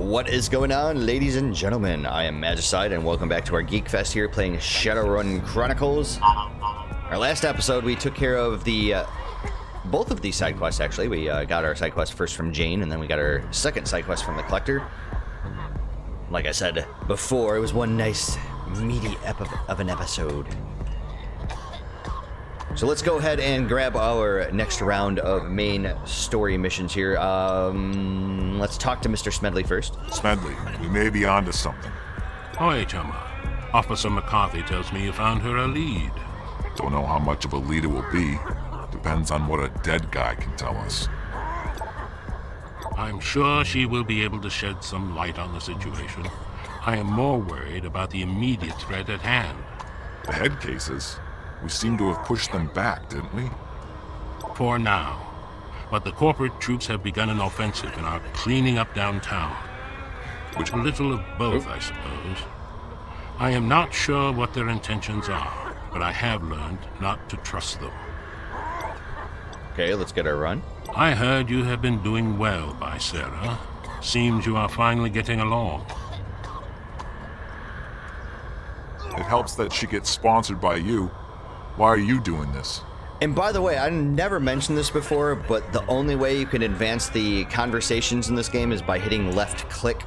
What is going on, ladies and gentlemen? I am Magicide, and welcome back to our Geek Fest here playing Shadowrun Chronicles. Our last episode, we took care of the both of these side quests, actually. We got our side quest first from Jane, and then we got our second side quest from the Collector. Like I said before, it was one nice, meaty of an episode. So let's go ahead and grab our next round of main story missions here. Let's talk to Mr. Smedley first. Smedley, we may be onto something. Ahoy, Chumma. Officer McCarthy tells me you found her a lead. Don't know how much of a lead it will be. Depends on what a dead guy can tell us. I'm sure she will be able to shed some light on the situation. I am more worried about the immediate threat at hand. The head cases? We seem to have pushed them back, didn't we? For now. But the corporate troops have begun an offensive and are cleaning up downtown. Which a little of both, I suppose. I am not sure what their intentions are, but I have learned not to trust them. Okay, let's get our run. I heard you have been doing well by Sarah. Seems you are finally getting along. It helps that she gets sponsored by you. Why are you doing this? And by the way, I never mentioned this before, but the only way you can advance the conversations in this game is by hitting left click,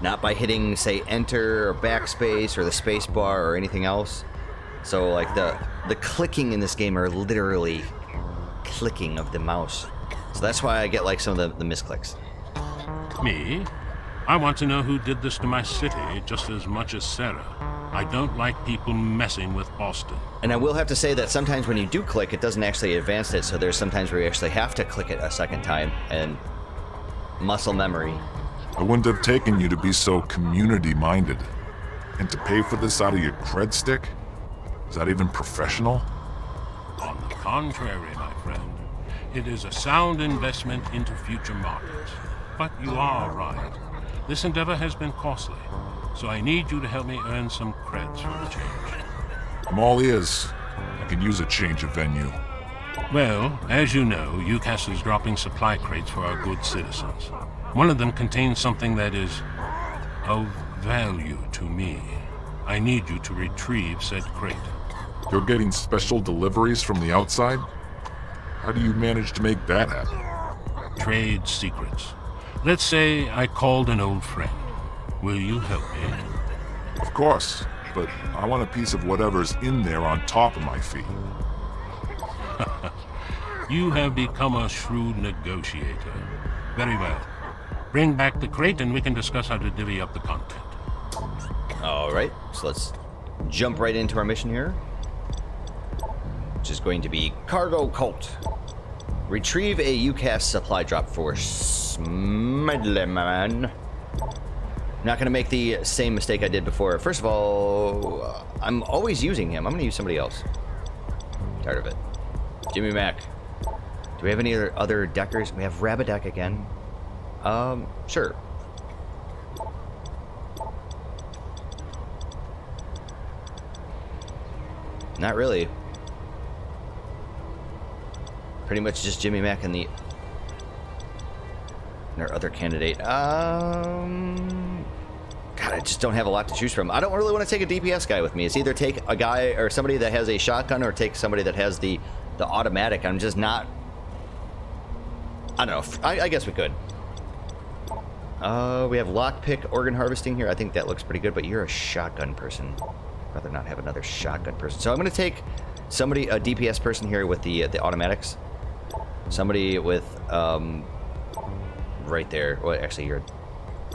not by hitting, say, enter or backspace or the space bar or anything else. So, like, the clicking in this game are literally clicking of the mouse. So that's why I get, like, some of the misclicks. Me? I want to know who did this to my city just as much as Sarah. I don't like people messing with Boston. And I will have to say that sometimes when you do click, it doesn't actually advance it, so there's sometimes where you actually have to click it a second time, and muscle memory. I wouldn't have taken you to be so community-minded. And to pay for this out of your cred stick? Is that even professional? On the contrary, my friend. It is a sound investment into future markets. But you are right. This endeavor has been costly, so I need you to help me earn some creds for the change. I'm all ears. I could use a change of venue. Well, as you know, UCAS is dropping supply crates for our good citizens. One of them contains something that is of value to me. I need you to retrieve said crate. You're getting special deliveries from the outside? How do you manage to make that happen? Trade secrets. Let's say I called an old friend. Will you help me? Of course, but I want a piece of whatever's in there on top of my fee. You have become a shrewd negotiator. Very well. Bring back the crate and we can discuss how to divvy up the content. Alright, so let's jump right into our mission here. Which is going to be Cargo Cult. Retrieve a UCAS supply drop for Smedley Man. Not going to make the same mistake I did before. First of all, I'm always using him. I'm going to use somebody else. Tired of it. Jimmy Mac. Do we have any other deckers? We have Rabadeck again. Sure. Not really. Pretty much just Jimmy Mac and our other candidate. God, I just don't have a lot to choose from. I don't really want to take a DPS guy with me. It's either take a guy or somebody that has a shotgun or take somebody that has the automatic. I'm just not... I don't know. I guess we could. We have lockpick organ harvesting here. I think that looks pretty good, but you're a shotgun person. I'd rather not have another shotgun person. So I'm going to take somebody, a DPS person here with the automatics. Somebody with, right there. Well, actually, you're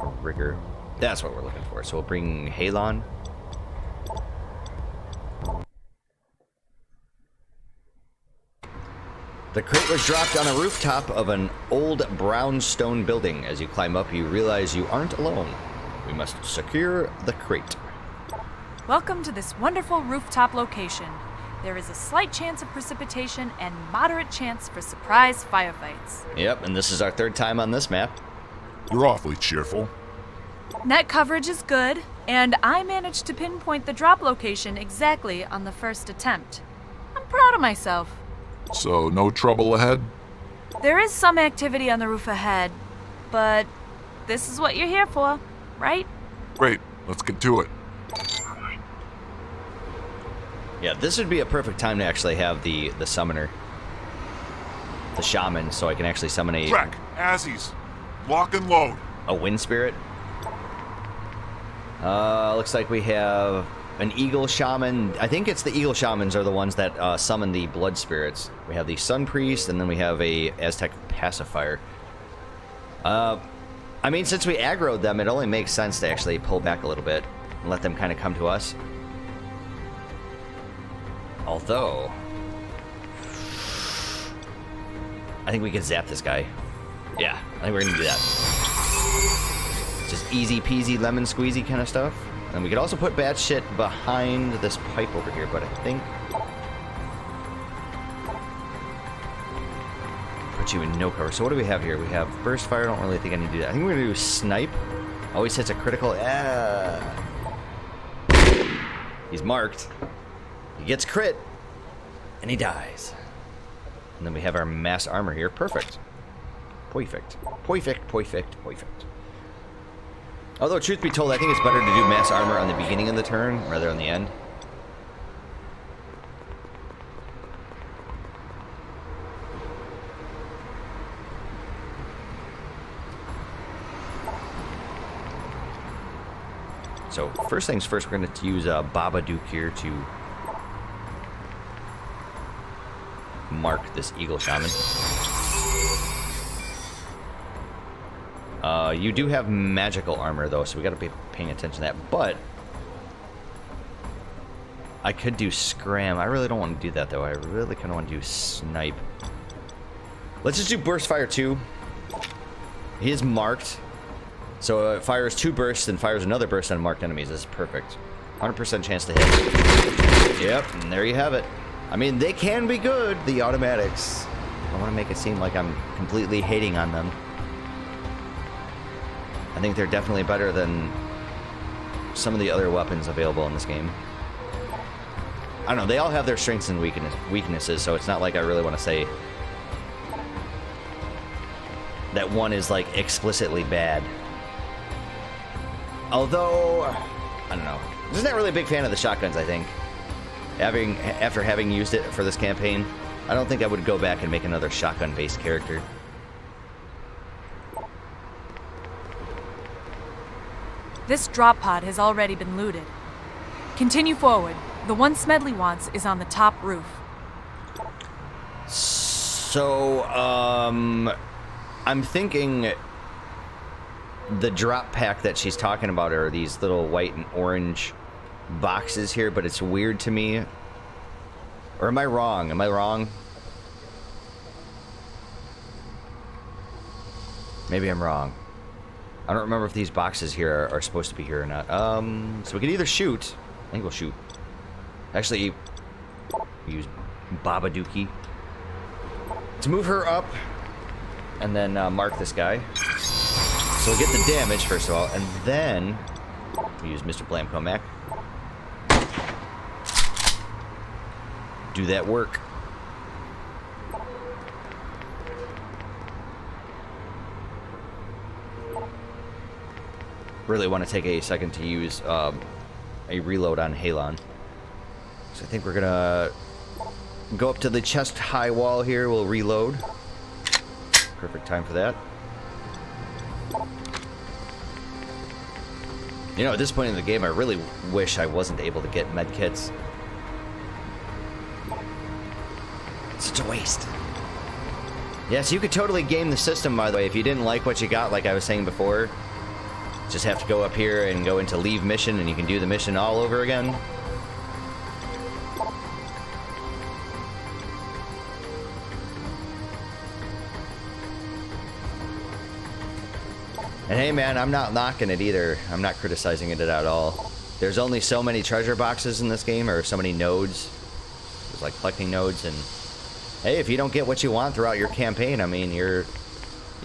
a rigger. That's what we're looking for. So we'll bring Halon. The crate was dropped on a rooftop of an old brownstone building. As you climb up, you realize you aren't alone. We must secure the crate. Welcome to this wonderful rooftop location. There is a slight chance of precipitation and moderate chance for surprise firefights. Yep, and this is our third time on this map. You're awfully cheerful. Net coverage is good, and I managed to pinpoint the drop location exactly on the first attempt. I'm proud of myself. So, no trouble ahead? There is some activity on the roof ahead, but this is what you're here for, right? Great, let's get to it. Yeah, this would be a perfect time to actually have the summoner, the shaman, so I can actually summon Trek, Azzies, lock and load. a wind spirit. Looks like we have an eagle shaman. I think it's the eagle shamans are the ones that summon the blood spirits. We have the sun priest, and then we have a Aztec pacifier. I mean, since we aggroed them, it only makes sense to actually pull back a little bit and let them kind of come to us. Although, I think we can zap this guy. Yeah, I think we're gonna do that. Just easy peasy lemon squeezy kind of stuff. And we could also put bad shit behind this pipe over here, but I think... put you in no cover. So what do we have here? We have burst fire. I don't really think I need to do that. I think we're gonna do snipe. Always hits a critical. He's marked. He gets crit. And he dies. And then we have our mass armor here. Perfect. Perfect. Perfect. Perfect. Perfect. Although, truth be told, I think it's better to do mass armor on the beginning of the turn rather than the end. So, first things first, we're going to use Babadook here to mark this eagle shaman. You do have magical armor, though, so we got to be paying attention to that. But I could do scram. I really don't want to do that, though. I really kind of want to do snipe. Let's just do burst fire 2. He is marked. So it fires 2 bursts and fires another burst on marked enemies. This is perfect. 100% chance to hit. Yep, and there you have it. I mean, they can be good, the automatics. I don't want to make it seem like I'm completely hating on them. I think they're definitely better than some of the other weapons available in this game. I don't know, they all have their strengths and weaknesses, so it's not like I really want to say that one is, like, explicitly bad. Although, I don't know. I'm just not really a big fan of the shotguns, I think. After having used it for this campaign, I don't think I would go back and make another shotgun-based character. This drop pod has already been looted. Continue forward. The one Smedley wants is on the top roof. So, I'm thinking the drop pack that she's talking about are these little white and orange boxes here, but it's weird to me. Or am I wrong? Am I wrong? Maybe I'm wrong. I don't remember if these boxes here are supposed to be here or not. So we can either shoot. I think we'll shoot. Actually, we use Babadookie to move her up and then mark this guy. So we'll get the damage first of all, and then we use Mr. Blamcomac. Do that work. Really want to take a second to use a reload on Halon. So I think we're gonna go up to the chest high wall here. We'll reload. Perfect time for that. You know, at this point in the game, I really wish I wasn't able to get medkits. Such a waste. Yeah, so you could totally game the system, by the way. If you didn't like what you got, like I was saying before, just have to go up here and go into leave mission, and you can do the mission all over again. And hey man, I'm not knocking it either. I'm not criticizing it at all. There's only so many treasure boxes in this game, or so many nodes. There's like collecting nodes, and hey, if you don't get what you want throughout your campaign, I mean, you're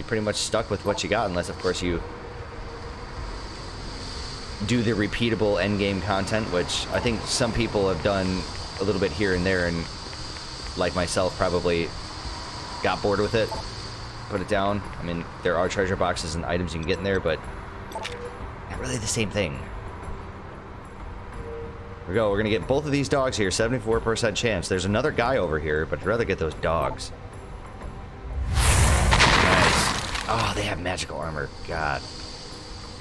pretty much stuck with what you got, unless of course you do the repeatable endgame content, which I think some people have done a little bit here and there, and like myself probably got bored with it. put it down. I mean, there are treasure boxes and items you can get in there, but not really the same thing. Here we go. We're going to get both of these dogs here. 74% chance. There's another guy over here, but I'd rather get those dogs. Nice. Oh, they have magical armor. God.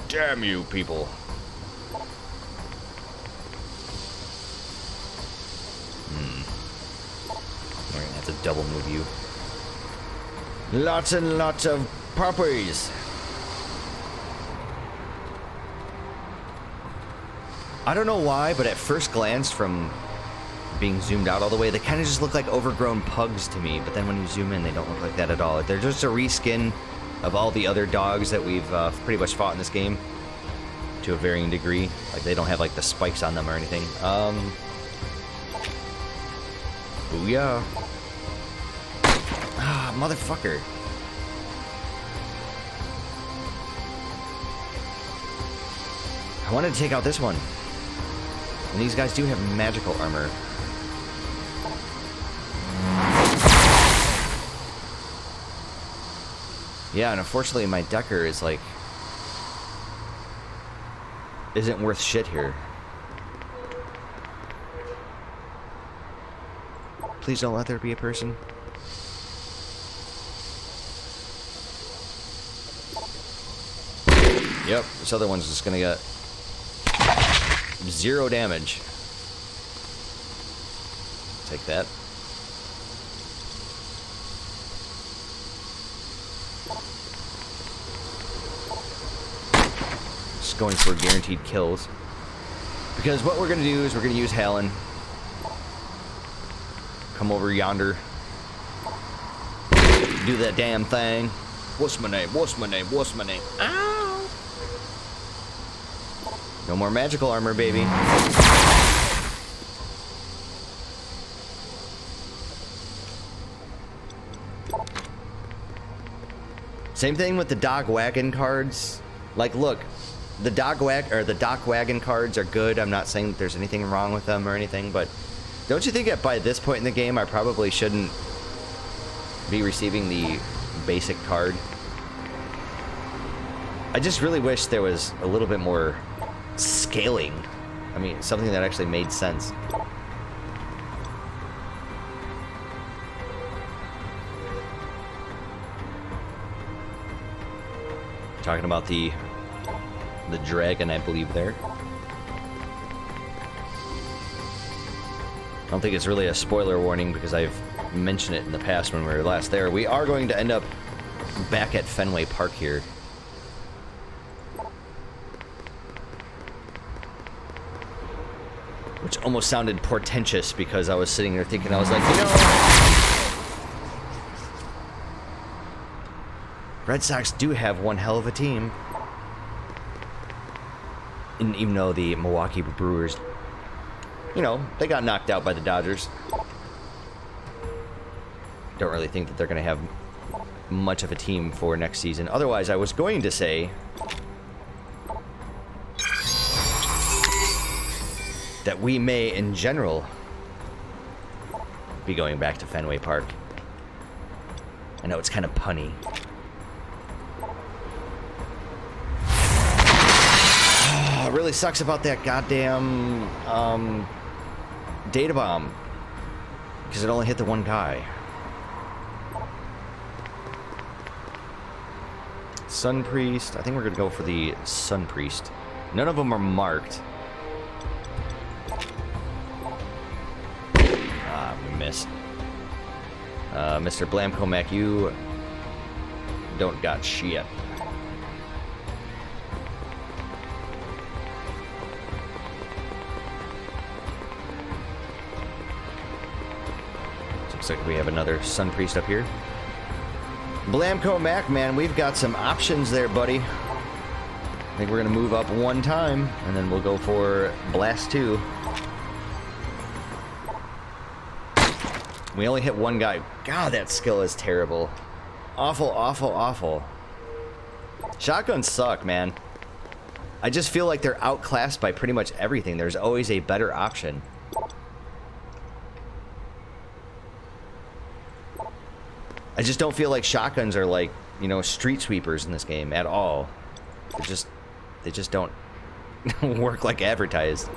Damn you, people. We're going to have to double move you. Lots and lots of puppies. I don't know why, but at first glance from being zoomed out all the way, they kind of just look like overgrown pugs to me. But then when you zoom in, they don't look like that at all. They're just a reskin of all the other dogs that we've pretty much fought in this game to a varying degree. Like, they don't have like the spikes on them or anything. Booyah. Ah, motherfucker. I wanted to take out this one. And these guys do have magical armor. Yeah, and unfortunately my Decker is like... isn't worth shit here. Please don't let there be a person. Yep, this other one's just gonna get 0 damage. Take that. Just going for guaranteed kills. Because what we're gonna do is we're gonna use Halen. Come over yonder. Do that damn thing. What's my name? What's my name? What's my name? Ow! No more magical armor, baby. Same thing with the dog wagon cards. Like, look, the dock wagon cards are good. I'm not saying that there's anything wrong with them or anything, but don't you think that by this point in the game I probably shouldn't be receiving the basic card? I just really wish there was a little bit more scaling. I mean, something that actually made sense. Talking about the dragon, I believe, there. I don't think it's really a spoiler warning because I've mentioned it in the past when we were last there. We are going to end up back at Fenway Park here. Which almost sounded portentous because I was sitting there thinking, I was like, you know, Red Sox do have one hell of a team. And even though the Milwaukee Brewers, you know, they got knocked out by the Dodgers. Don't really think that they're going to have much of a team for next season. Otherwise, I was going to say that we may, in general, be going back to Fenway Park. I know it's kind of punny. What really sucks about that goddamn data bomb, because it only hit the one guy. Sun Priest. I think we're gonna go for the Sun Priest. None of them are marked. Ah, we missed. Mr. Blamcomac, you don't got shit. Looks like we have another Sun Priest up here. Blamcomac, man, we've got some options there, buddy. I think we're gonna move up one time, and then we'll go for Blast 2. We only hit one guy. God, that skill is terrible. Awful, awful, awful. Shotguns suck, man. I just feel like they're outclassed by pretty much everything. There's always a better option. I just don't feel like shotguns are like you know, street sweepers in this game at all. They just don't work like advertised.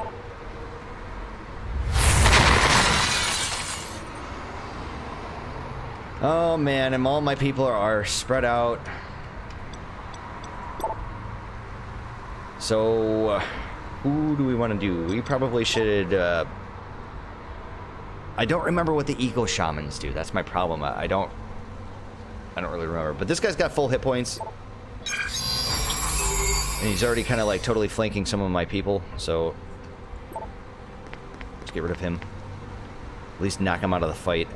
Oh man, and all my people are spread out. So, who do we want to do? We probably should, I don't remember what the eco shamans do. That's my problem. I don't really remember. But this guy's got full hit points. And he's already kind of like totally flanking some of my people. So, let's get rid of him. At least knock him out of the fight.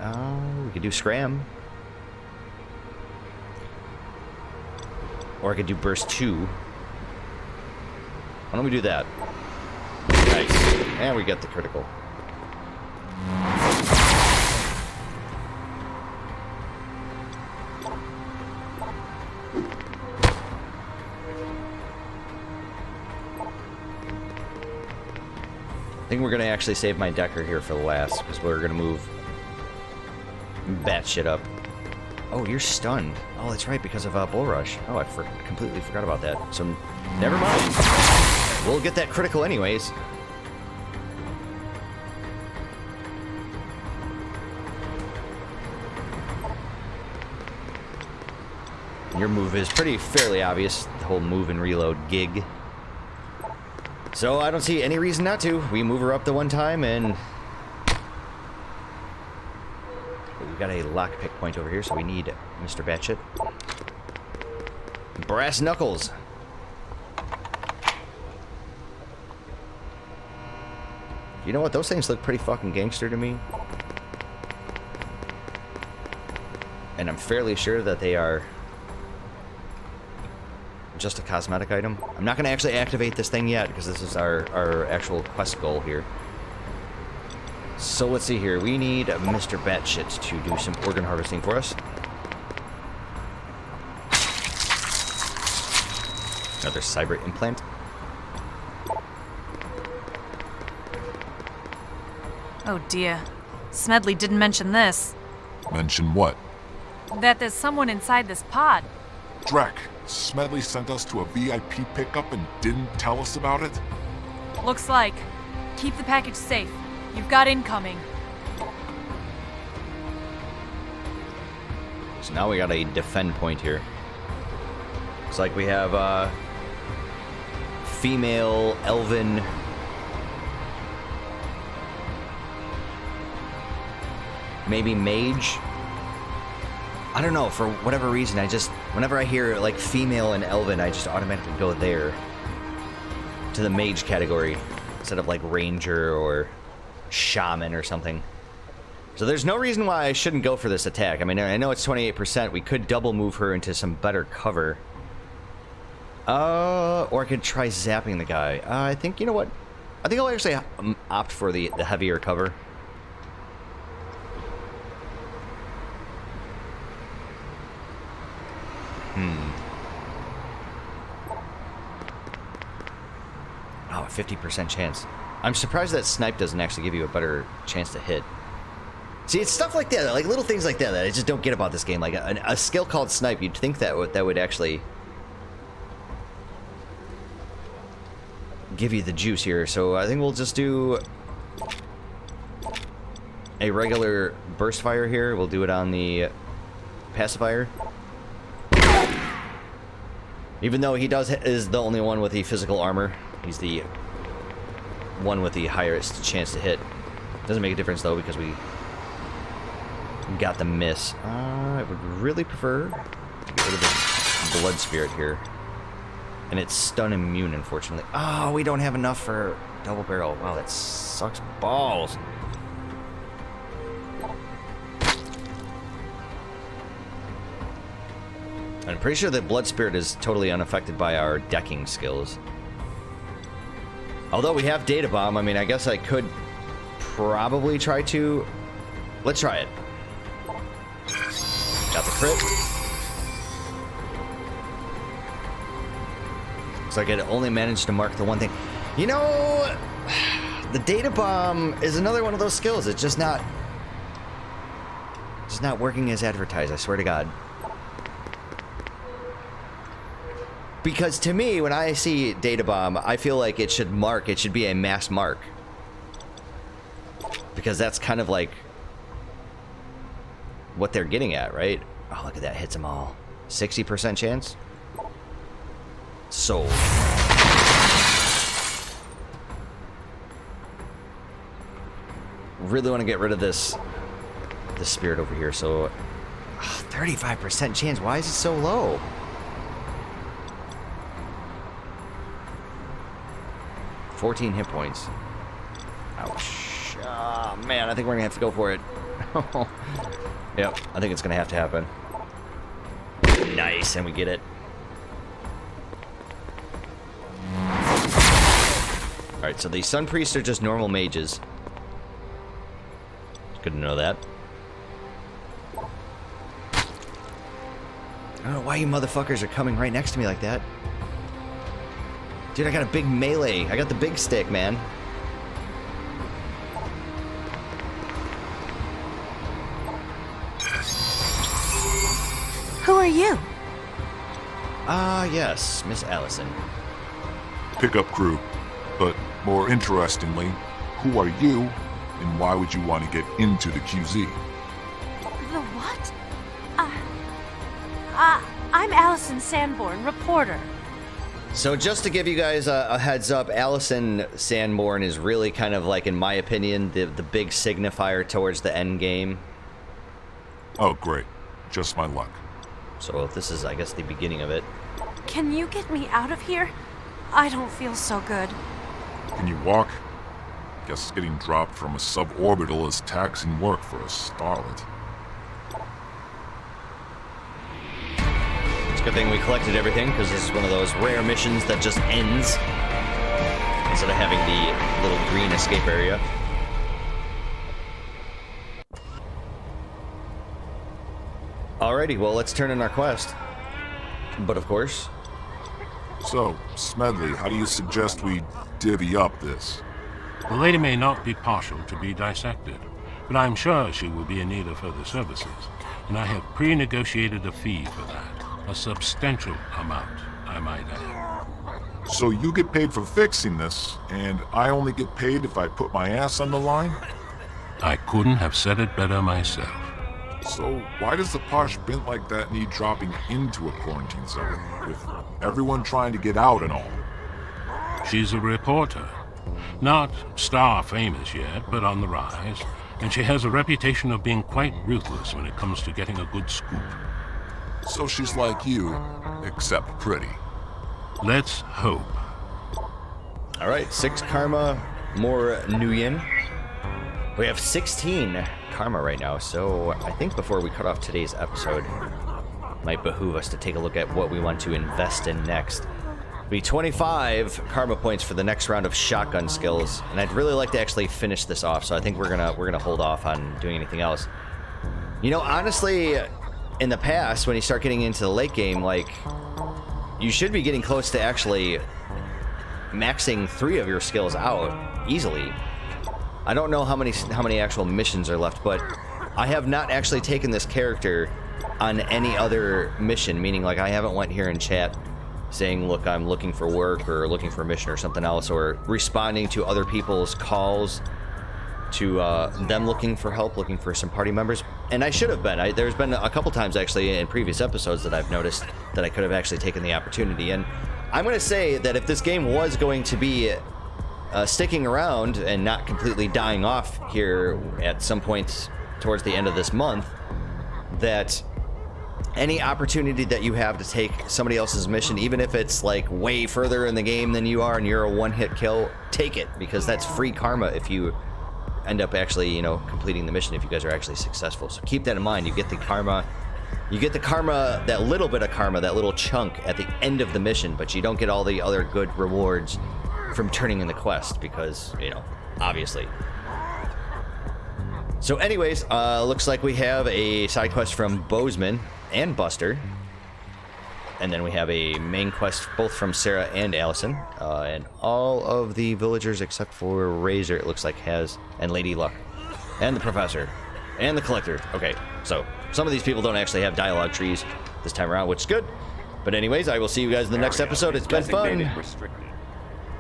We could do scram. Or I could do burst 2. Why don't we do that? Nice. And we get the critical. I think we're going to actually save my Decker here for the last, because we're going to move batshit up. Oh, you're stunned. Oh, that's right, because of Bull Rush. Oh, I completely forgot about that. So, never mind. We'll get that critical anyways. Your move is fairly obvious, the whole move and reload gig. So I don't see any reason not to. We move her up the one time and... We've got a lockpick point over here, so we need Mr. Batshit. Brass knuckles. You know what? Those things look pretty fucking gangster to me. And I'm fairly sure that they are just a cosmetic item. I'm not going to actually activate this thing yet because this is our actual quest goal here. So let's see here. We need Mr. Batshit to do some organ harvesting for us. Another cyber implant. Oh dear. Smedley didn't mention this. Mention what? That there's someone inside this pod. Drek, Smedley sent us to a VIP pickup and didn't tell us about it? Looks like. Keep the package safe. You've got incoming. So now we got a defend point here. Looks like we have female elven maybe mage. I don't know, for whatever reason, whenever I hear like female and elven, I just automatically go there to the mage category instead of like ranger or shaman or something. So there's no reason why I shouldn't go for this attack. I mean, I know it's 28%. We could double move her into some better cover. Or I could try zapping the guy. I think, you know what? I think I'll actually opt for the heavier cover. Oh, a 50% chance. I'm surprised that snipe doesn't actually give you a better chance to hit. See, it's stuff like that, like little things like that I just don't get about this game. Like a skill called snipe, you'd think that would actually give you the juice here. So I think we'll just do a regular burst fire here. We'll do it on the pacifier. Even though he is the only one with the physical armor, he's the one with the highest chance to hit. Doesn't make a difference though because we got the miss. I would really prefer to get rid of the blood spirit here. And it's stun immune, unfortunately. Oh, we don't have enough for double barrel. Wow, that sucks balls. I'm pretty sure that blood spirit is totally unaffected by our decking skills. Although we have data bomb, I mean, I guess I could probably try to. Let's try it. Got the crit. Looks like it only managed to mark the one thing. You know, the data bomb is another one of those skills. It's just not working as advertised, I swear to God. Because to me, when I see data bomb, I feel like it should be a mass mark. Because that's kind of like what they're getting at, right? Oh, look at that, hits them all. 60% chance? Sold. Really want to get rid of this spirit over here, so 35% chance. Why is it so low? $14 hit points. Ouch. Oh, man, I think we're gonna have to go for it. Yep, I think it's gonna have to happen. Nice, and we get it. Alright, so the Sun Priests are just normal mages. Good to know that. I don't know why you motherfuckers are coming right next to me like that. Dude, I got a big melee. I got the big stick, man. Who are you? Ah, yes, Miss Allison. Pickup crew. But more interestingly, who are you and why would you want to get into the QZ? The what? I'm Allison Sanborn, reporter. So just to give you guys a heads up, Allison Sanborn is really kind of like, in my opinion, the big signifier towards the end game. Oh, great. Just my luck. So this is, I guess, the beginning of it. Can you get me out of here? I don't feel so good. Can you walk? Guess getting dropped from a suborbital is taxing work for a starlet. It's a good thing we collected everything, because this is one of those rare missions that just ends instead of having the little green escape area. Alrighty, well, let's turn in our quest. But of course... So, Smedley, how do you suggest we divvy up this? The lady may not be partial to be dissected, but I'm sure she will be in need of further services, and I have pre-negotiated a fee for that. A substantial amount, I might add. So you get paid for fixing this, and I only get paid if I put my ass on the line? I couldn't have said it better myself. So why does the posh bint like that need dropping into a quarantine zone, with everyone trying to get out and all? She's a reporter. Not star famous yet, but on the rise, and she has a reputation of being quite ruthless when it comes to getting a good scoop. So she's like you, except pretty. Let's hope. Alright, 6 karma, more Nuyen. We have 16 karma right now, so I think before we cut off today's episode, might behoove us to take a look at what we want to invest in next. It'll be 25 karma points for the next round of shotgun skills, and I'd really like to actually finish this off, so I think we're gonna hold off on doing anything else. You know, honestly, in the past, when you start getting into the late game, like, you should be getting close to actually maxing 3 of your skills out easily. I don't know how many actual missions are left, but I have not actually taken this character on any other mission, meaning like I haven't went here in chat saying, look, I'm looking for work or looking for a mission or something else, or responding to other people's calls to them looking for help, looking for some party members. And I should have been. There's been a couple times actually in previous episodes that I've noticed that I could have actually taken the opportunity. And I'm going to say that if this game was going to be sticking around and not completely dying off here at some point towards the end of this month, that any opportunity that you have to take somebody else's mission, even if it's like way further in the game than you are and you're a one-hit kill, take it, because that's free karma if you end up actually, you know, completing the mission, if you guys are actually successful. So keep that in mind. You get the karma, that little bit of karma, that little chunk at the end of the mission, but you don't get all the other good rewards from turning in the quest, because, you know, obviously. So anyways, looks like we have a side quest from Bozeman and Buster, and then we have a main quest both from Sarah and Allison, and all of the villagers except for Razor, it looks like, has, and Lady Luck, and the Professor, and the Collector. Okay, so some of these people don't actually have dialogue trees this time around, which is good, But anyways, I will see you guys in the next episode. It's been fun. I'm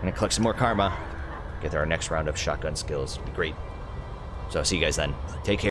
gonna collect some more karma. Get our next round of shotgun skills. Be great. So I'll see you guys then. Take care.